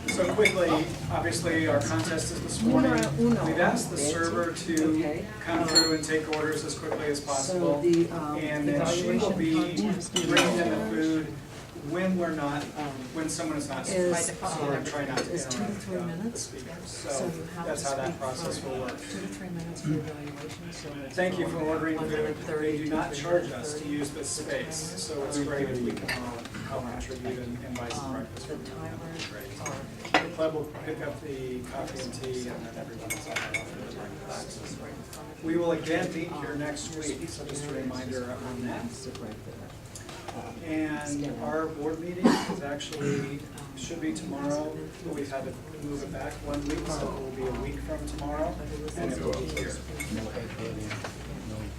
So quickly, obviously, our contest is this morning. We've asked the server to come through and take orders as quickly as possible. And then she will be bringing in the food when we're not, when someone is not speaking. So we're trying not to interrupt the speakers. So that's how that process will work. 2 to 3 minutes for evaluation. So Thank you for ordering food. They do not charge us to use this space, so it's great if we can all contribute and buy some breakfast. the timers are. The club will pick up the coffee and tea, and then everyone else will have the breakfast. We will again meet here next week, so just a reminder on that. And our board meeting is actually, should be tomorrow, but we've had to move it back 1 week, so it will be a week from tomorrow, and it will be here.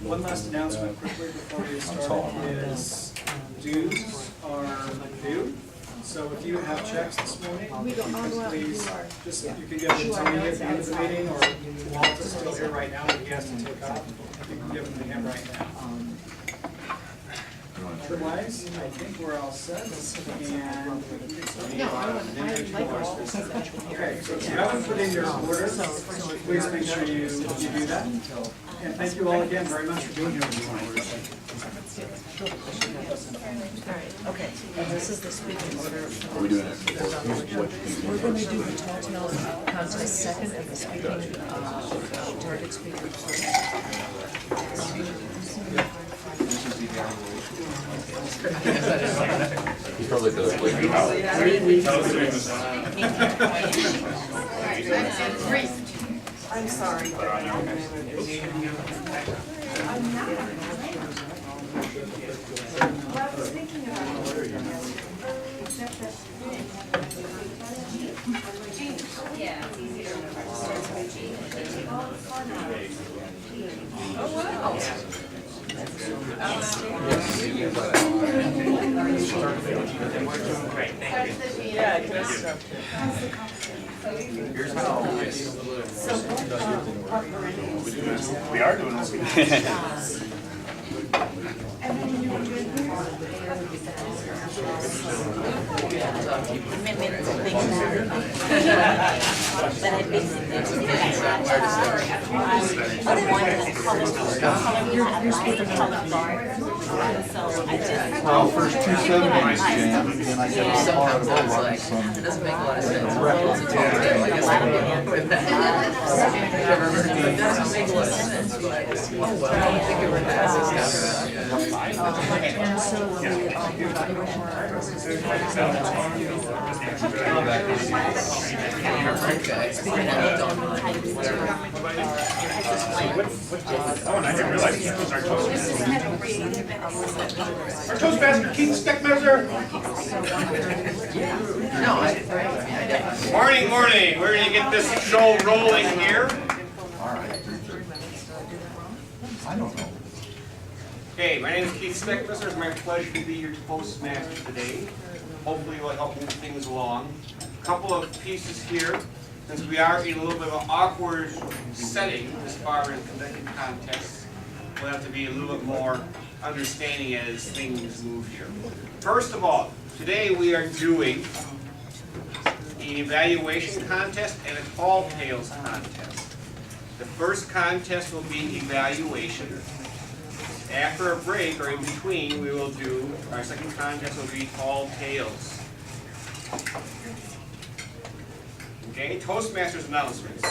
One last announcement quickly before we start is dues are due. So if you have checks this morning, you can please, just, you can give them to me at the end of the meeting, or Walt is still here right now, but he has to take off. You can give them to him right now. Otherwise, I think we're all set, and. Okay, so if you haven't put in your orders, please make sure you do that. And thank you all again very much for being here. Okay, and this is the speaking order. Are we doing it? We're going to do the tall tale contest second and the speaking target speaker first. He probably does wake you out. I'm sorry. We are doing this. Well, first 270s jam, and then I get on the car to go run some. It doesn't make a lot of sense. It doesn't make a lot of sense, but oh well, I don't think it would Oh, and I didn't realize that was our Toastmaster. Our Toastmaster, Keith Steckmesser. No, I didn't. I didn't. Morning, morning. We're going to get this show rolling here. All right. I don't know. Okay, my name is Keith Steckmesser. It's my pleasure to be your Toastmaster today. Hopefully you'll help move things along. A couple of pieces here. Since we are in a little bit of an awkward setting as far as conducting contests, we'll have to be a little bit more understanding as things move here. First of all, today we are doing an evaluation contest and a tall tales contest. The first contest will be evaluation. After a break or in between, we will do, our second contest will be tall tales. Okay, Toastmasters announcements.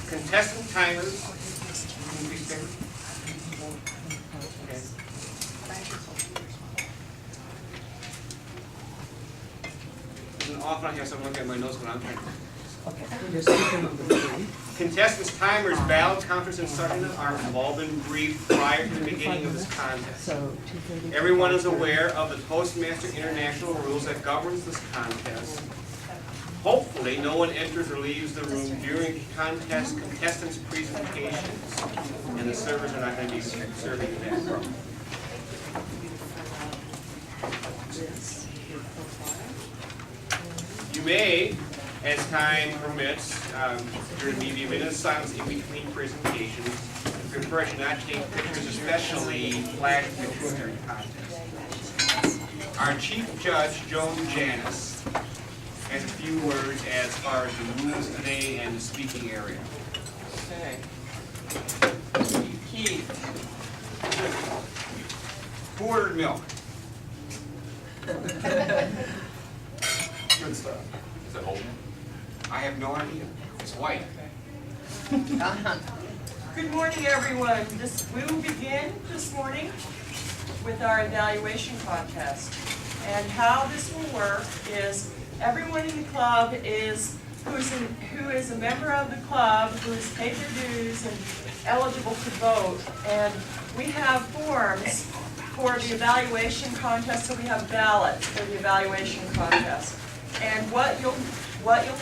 Contestant timers. Okay. There's an off on here, so I'm looking at my notes when I'm trying to. Okay, you're speaking number 3. Contestants' timers, ballot counters, and such have all been briefed prior to the beginning of this contest. So 2:30. Everyone is aware of the Toastmaster International rules that governs this contest. Hopefully, no one enters or leaves the room during contestants' presentations, and the servers are not going to be serving that. You may, as time permits, during the media, minutes of silence in between presentations. Preparation not to take pictures, especially flash pictures during the contest. Our Chief Judge, Joan Janis, has a few words as far as the rules today and the speaking area. Okay. Keith. Who ordered milk? Good stuff. Is it Holden? I have no idea. It's white. Good morning, everyone. We will begin this morning with our evaluation contest. And how this will work is everyone in the club who is a member of the club, who has paid their dues and eligible to vote. And we have forms for the evaluation contest, so we have ballots for the evaluation contest. And what you'll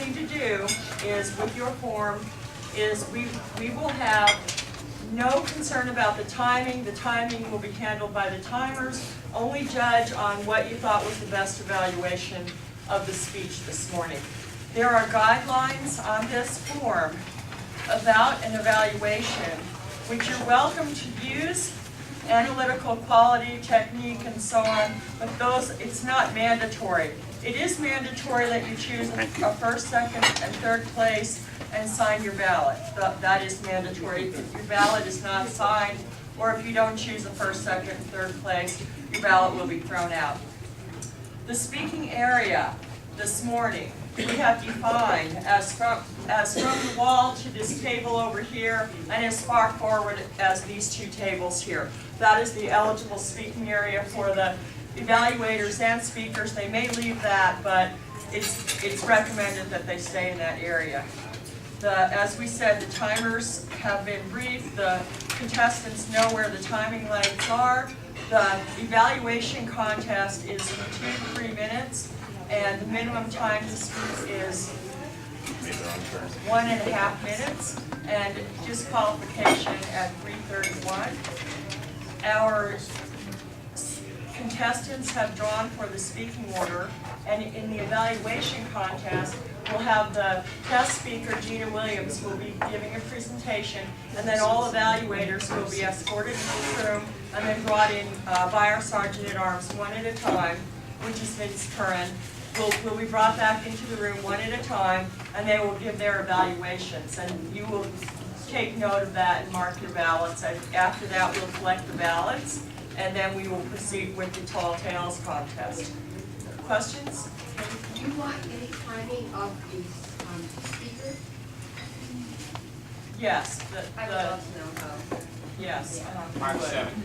need to do is, with your form, is we will have no concern about the timing. The timing will be handled by the timers. Only judge on what you thought was the best evaluation of the speech this morning. There are guidelines on this form about an evaluation, which you're welcome to use, analytical quality, technique, and so on, but it's not mandatory. It is mandatory that you choose a first, second, and third place and sign your ballot. That is mandatory. If your ballot is not signed, or if you don't choose a first, second, and third place, your ballot will be thrown out. The speaking area this morning, we have defined as from the wall to this table over here and as far forward as these two tables here. That is the eligible speaking area for the evaluators and speakers. They may leave that, but it's recommended that they stay in that area. As we said, the timers have been briefed. The contestants know where the timing lights are. The evaluation contest is 2 to 3 minutes, and the minimum time to speak is 1.5 minutes, and disqualification at 3:31. Our contestants have drawn for the speaking order, and in the evaluation contest, we'll have the test speaker, Gina Williams, who will be giving a presentation, and then all evaluators will be escorted into the room and then brought in by our Sergeant-at-Arms one at a time, which is Vince Curran. Will be brought back into the room one at a time, and they will give their evaluations, and you will take note of that and mark your ballots. And after that, we'll collect the ballots, and then we will proceed with the Tall Tales contest. Questions? Do you want any timing of the speaker? Yes. I would love to know how. Yes. 5 to 7.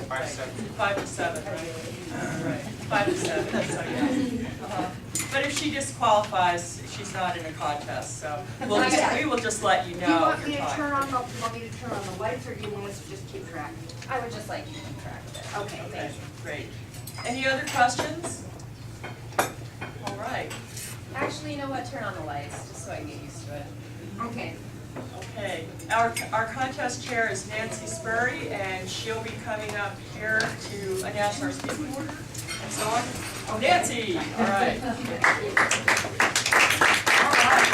5 to 7. 5 to 7, right? 5 to 7, so yeah. But if she disqualifies, she's not in a contest, so we will just let you know. Do you want your me to time. turn on the lights, or do you want us to just keep track? I would just like you to keep track of it. Okay, thank you. Great. Any other questions? All right. Actually, you know what? Turn on the lights, just so I can get used to it. Okay. Okay. Our contest chair is Nancy Spurry, and she'll be coming up here to announce our speaking order and so on. Oh, Nancy! All right. All right,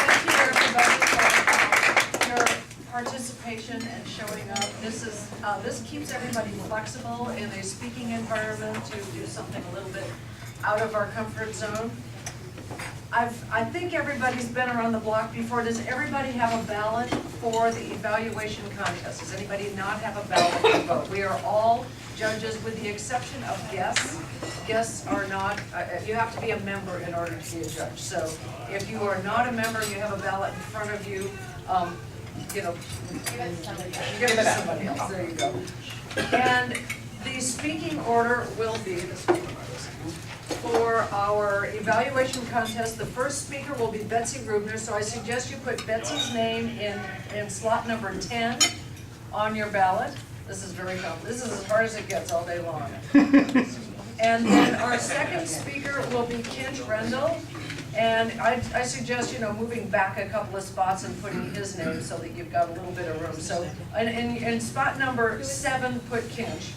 thank you everybody for your participation and showing up. This keeps everybody flexible in a speaking environment to do something a little bit out of our comfort zone. I think everybody's been around the block before. Does everybody have a ballot for the evaluation contest? Does anybody not have a ballot to vote? We are all judges with the exception of guests. Guests are not, you have to be a member in order to be a judge. So if you are not a member, you have a ballot in front of you, you know, Give it to somebody else. give it to somebody else, there you go. And the speaking order will be, for our evaluation contest, the first speaker will be Betsy Rubner, so I suggest you put Betsy's name in slot number 10 on your ballot. This is very tough. This is as hard as it gets all day long. And then our second speaker will be Kent Rendell, and I suggest, you know, moving back a couple of spots and putting his name so that you've got a little bit of room. So in spot number 7, put Kent.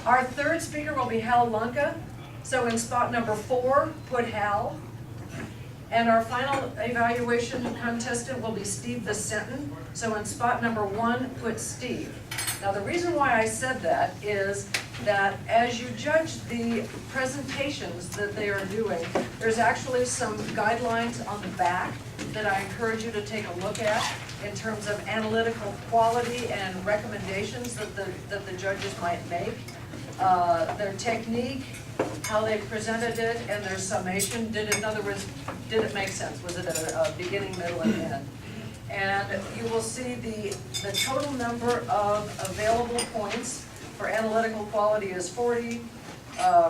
Our third speaker will be Hal Lunka, so in spot number 4, put Hal. And our final evaluation contestant will be Steve Vicentin, so in spot number 1, put Steve. Now the reason why I said that is that as you judge the presentations that they are doing, there's actually some guidelines on the back that I encourage you to take a look at in terms of analytical quality and recommendations that the judges might make. Their technique, how they presented it, and their summation. In other words, did it make sense? Was it a beginning, middle, and end? And you will see the total number of available points for analytical quality is 40,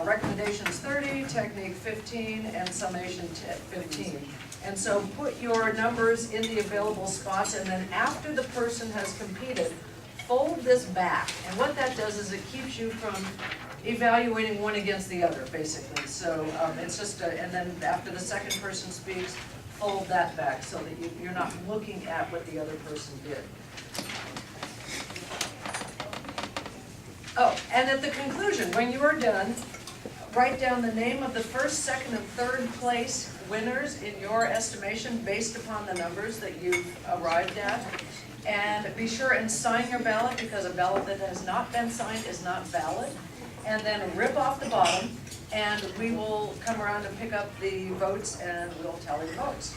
recommendations 30, technique 15, and summation 15. And so put your numbers in the available spots, and then after the person has competed, fold this back. And what that does is it keeps you from evaluating one against the other, basically. So it's just, and then after the second person speaks, fold that back so that you're not looking at what the other person did. Oh, and at the conclusion, when you are done, write down the name of the first, second, and third place winners in your estimation based upon the numbers that you've arrived at. And be sure and sign your ballot, because a ballot that has not been signed is not valid. And then rip off the bottom, and we will come around and pick up the votes and we'll tally the votes.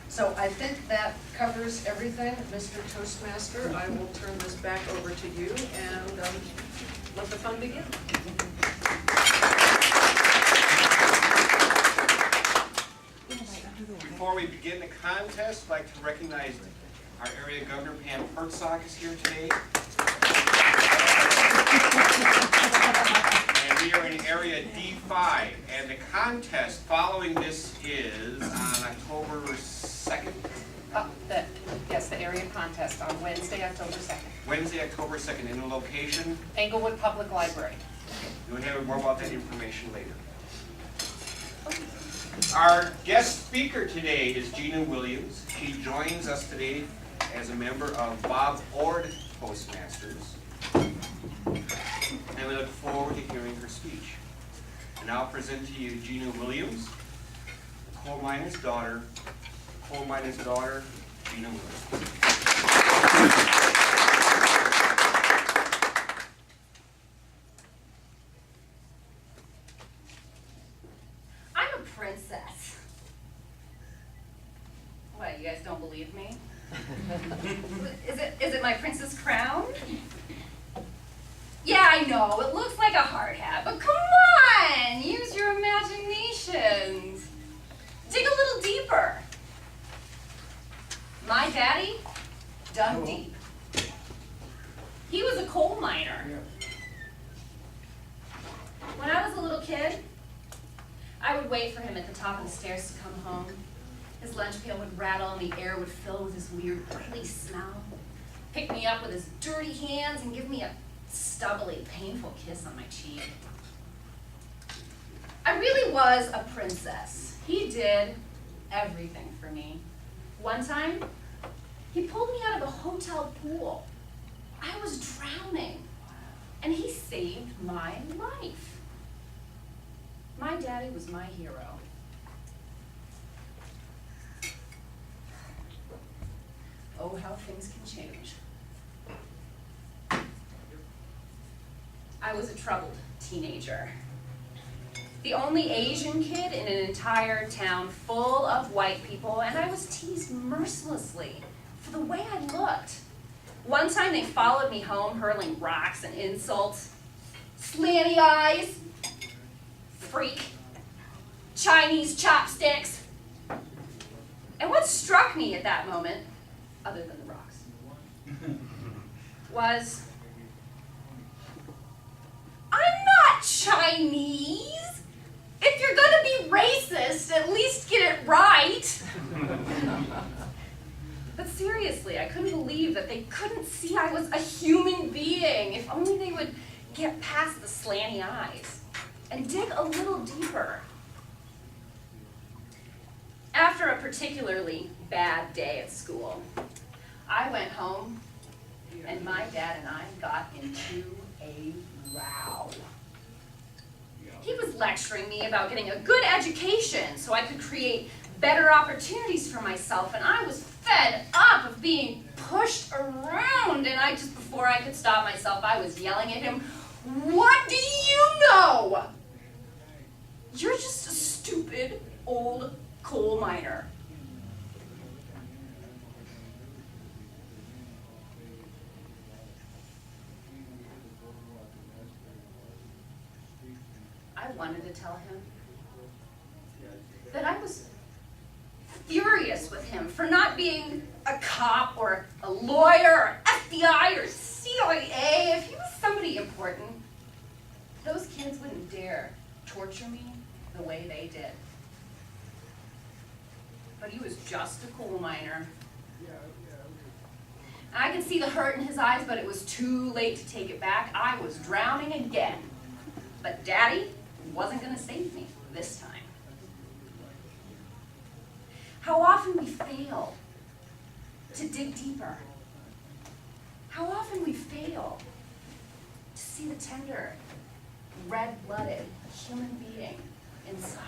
So I think that covers everything. Mr. Toastmaster, I will turn this back over to you and let the fun begin. Before we begin the contest, I'd like to recognize our area governor, Pam Hertzog, is here today. And we are in area D5, and the contest following this is on October 2nd. Yes, the area contest on Wednesday, October 2nd. Wednesday, October 2nd, in the location. Englewood Public Library. You'll hear more about that information later. Our guest speaker today is Gina Williams. She joins us today as a member of Bob Ord Toastmasters. And we look forward to hearing her speech. And I'll present to you Gina Williams, coal miner's daughter, Gina Williams. I'm a princess. What, you guys don't believe me? Is it my princess crown? Yeah, I know, it looks like a hard hat, but come on! Use your imaginations. Dig a little deeper. My daddy dug deep. He was a coal miner. When I was a little kid, I would wait for him at the top of the stairs to come home. His lunch pail would rattle and the air would fill with this weird oily smell. Pick me up with his dirty hands and give me a stubbly, painful kiss on my cheek. I really was a princess. He did everything for me. One time, he pulled me out of a hotel pool. I was drowning, and he saved my life. My daddy was my hero. Oh, how things can change. I was a troubled teenager. The only Asian kid in an entire town full of white people, and I was teased mercilessly for the way I looked. One time they followed me home, hurling rocks and insults. Slanty eyes, freak, Chinese chopsticks. And what struck me at that moment, other than the rocks, was, I'm not Chinese. If you're gonna be racist, at least get it right. But seriously, I couldn't believe that they couldn't see I was a human being. If only they would get past the slanty eyes and dig a little deeper. After a particularly bad day at school, I went home and my dad and I got into a row. He was lecturing me about getting a good education so I could create better opportunities for myself, and I was fed up of being pushed around, and before I could stop myself, I was yelling at him, What do you know? You're just a stupid old coal miner. I wanted to tell him that I was furious with him for not being a cop or a lawyer or FBI or CIA. If he was somebody important, those kids wouldn't dare torture me the way they did. But he was just a coal miner. And I could see the hurt in his eyes, but it was too late to take it back. I was drowning again. But Daddy wasn't going to save me this time. How often we fail to dig deeper. How often we fail to see the tender, red-blooded human being inside.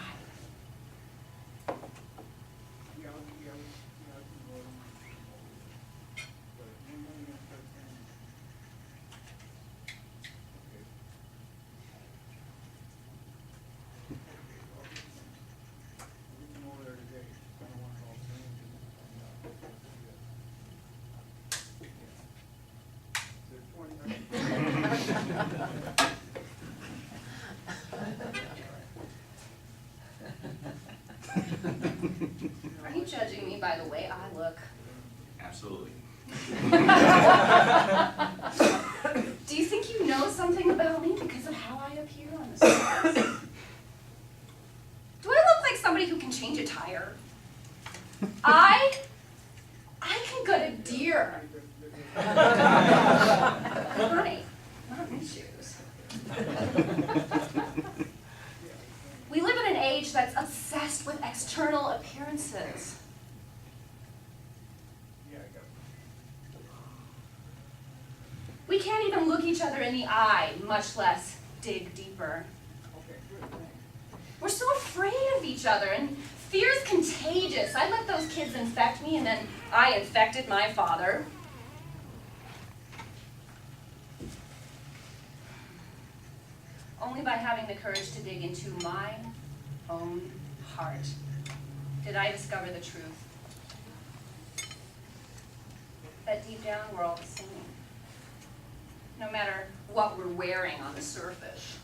Are you judging me by the way I look? Absolutely. Do you think you know something about me because of how I appear on the surface? Do I look like somebody who can change a tire? I can gut a deer. Honey, not in shoes. We live in an age that's obsessed with external appearances. We can't even look each other in the eye, much less dig deeper. We're so afraid of each other, and fear is contagious. I let those kids infect me, and then I infected my father. Only by having the courage to dig into my own heart did I discover the truth. That deep down, we're all the same. No matter what we're wearing on the surface.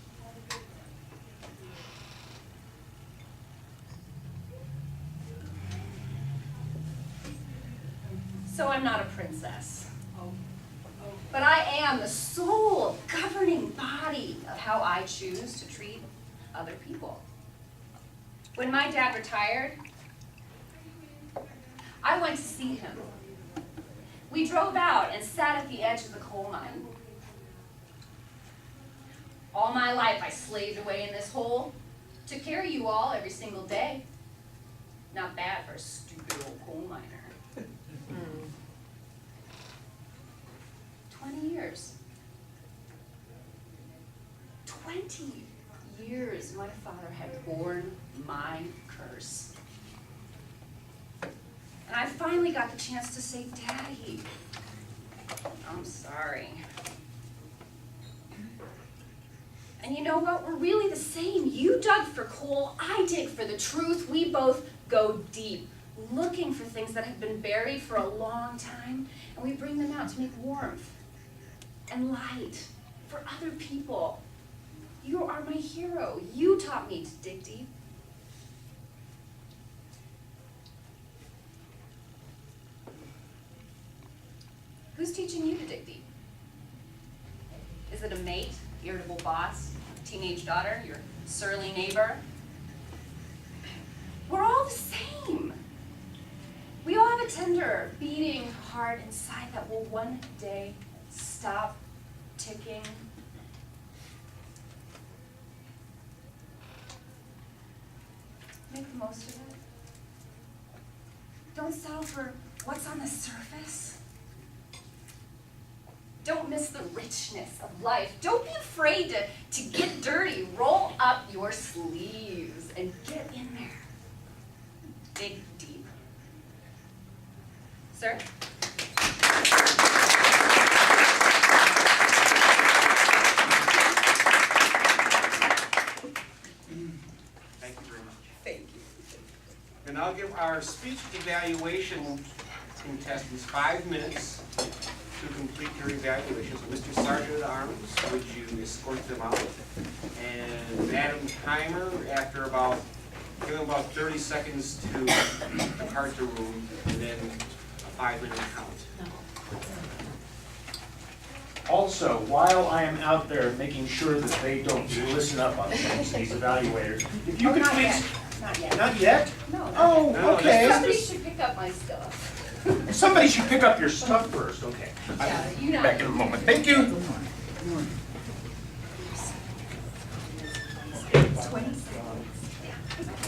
So I'm not a princess. But I am the sole governing body of how I choose to treat other people. When my dad retired, I went to see him. We drove out and sat at the edge of the coal mine. All my life I slaved away in this hole, took care of you all every single day. Not bad for a stupid old coal miner. 20 years. 20 years my father had borne my curse. And I finally got the chance to say, Daddy, I'm sorry. And you know what? We're really the same. You dug for coal, I dig for the truth. We both go deep, looking for things that have been buried for a long time, and we bring them out to make warmth and light for other people. You are my hero. You taught me to dig deep. Who's teaching you to dig deep? Is it a mate, irritable boss, teenage daughter, your surly neighbor? We're all the same. We all have a tender, beating heart inside that will one day stop ticking. Make the most of it. Don't settle for what's on the surface. Don't miss the richness of life. Don't be afraid to get dirty. Roll up your sleeves and get in there. Dig deep. Sir? Thank you very much. Thank you. And I'll give our speech evaluation contestants 5 minutes to complete their evaluation. So Mr. Sergeant at Arms, would you escort them out? And Madam Timer, after give them about 30 seconds to depart the room, and then a 5-minute count. Also, while I am out there making sure that they don't listen up on things, these evaluators, if you could Not please. yet, not yet. Not yet? No. Oh, No, okay. Somebody should pick up my stuff. Somebody should pick up your stuff first, okay. Yeah, you know. Back in a moment. Thank you. 20 seconds. Yeah.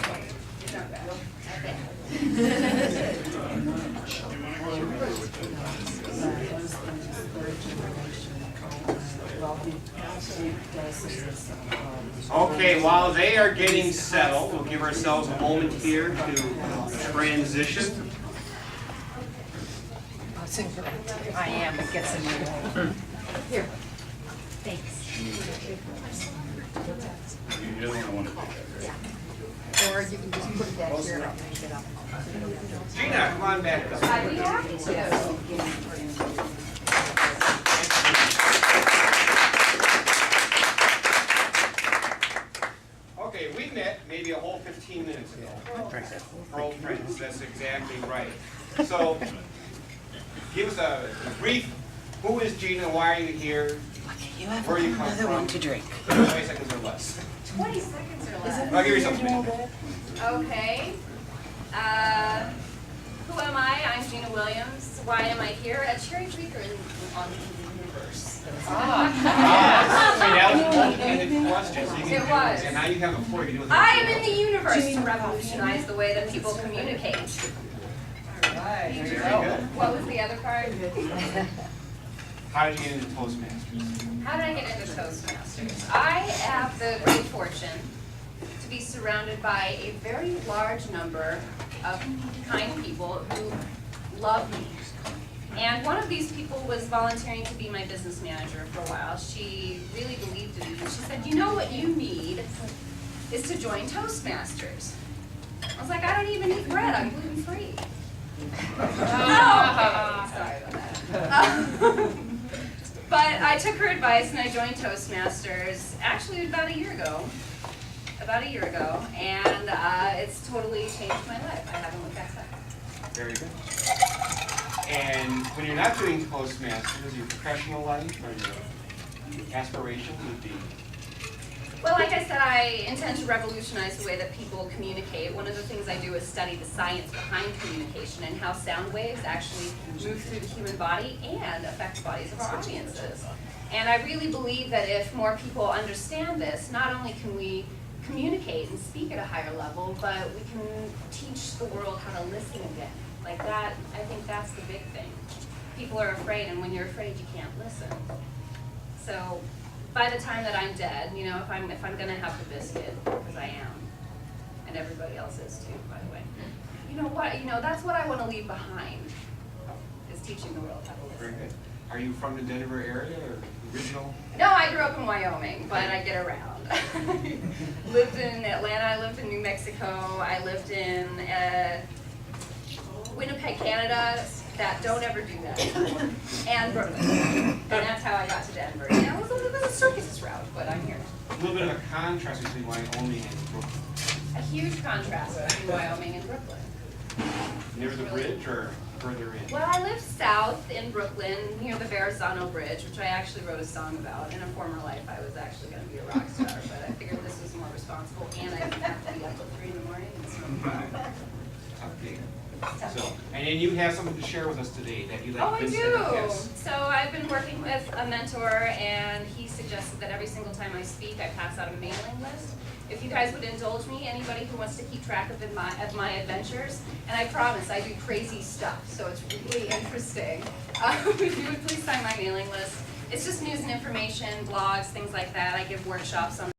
Okay. It's not bad. Okay. Okay, while they are getting settled, we'll give ourselves a moment here to transition. I am, it gets in my way. Here. Thanks. Or you can just put it back here and I'll pick it up. Gina, come on back up. I'd be happy to. Okay, we met maybe a whole 15 minutes ago. For old friends, that's exactly right. So, give us a brief, who is Gina, why are you here? You have Where you come another from? one to drink. 20 seconds or less. 20 seconds or less. I'll give you something. Okay. Who am I? I'm Gina Williams. Why am I here? A cherry drinker on the universe. That was an open-ended question. So you can It was. And now you have a floor, you can do it. I am in the universe to revolutionize the way that people communicate. Right. Very good. What was the other part? How did you get into Toastmasters? How did I get into Toastmasters? I have the great fortune to be surrounded by a very large number of kind people who love me. And one of these people was volunteering to be my business manager for a while. She really believed in me. She said, you know what you need is to join Toastmasters. I was like, I don't even eat bread, I'm gluten-free. Oh, sorry about that. But I took her advice and I joined Toastmasters actually about a year ago. And it's totally changed my life. I haven't looked back. Very good. And when you're not doing Toastmasters, your professional life or your aspirations would be? Well, like I said, I intend to revolutionize the way that people communicate. One of the things I do is study the science behind communication and how sound waves actually move through the human body and affect the bodies of our audiences. And I really believe that if more people understand this, not only can we communicate and speak at a higher level, but we can teach the world how to listen again. Like that, I think that's the big thing. People are afraid, and when you're afraid, you can't listen. So by the time that I'm dead, you know, if I'm gonna have the biscuit, because I am, and everybody else is too, by the way. You know what? You know, that's what I want to leave behind, is teaching the world how to listen. Very good. Are you from the Denver area or original? No, I grew up in Wyoming, but I get around. Lived in Atlanta, I lived in New Mexico, I lived in Winnipeg, Canada. Don't ever do that. And Brooklyn. And that's how I got to Denver. You know, it was a circus route, but I'm here. A little bit of a contrast between Wyoming and Brooklyn. A huge contrast between Wyoming and Brooklyn. Near the bridge or further in? Well, I live south in Brooklyn, near the Verrazano Bridge, which I actually wrote a song about. In a former life, I was actually going to be a rock star, but I figured this was more responsible, and I didn't have to be up till 3 in the morning. Okay. So, and then you have something to share with us today that you'd like Oh, to I visit. do. Yes. So I've been working with a mentor, and he suggested that every single time I speak, I pass out a mailing list. If you guys would indulge me, anybody who wants to keep track of my adventures, and I promise I do crazy stuff, so it's really interesting. If you would please sign my mailing list. It's just news and information, blogs, things like that. I give workshops on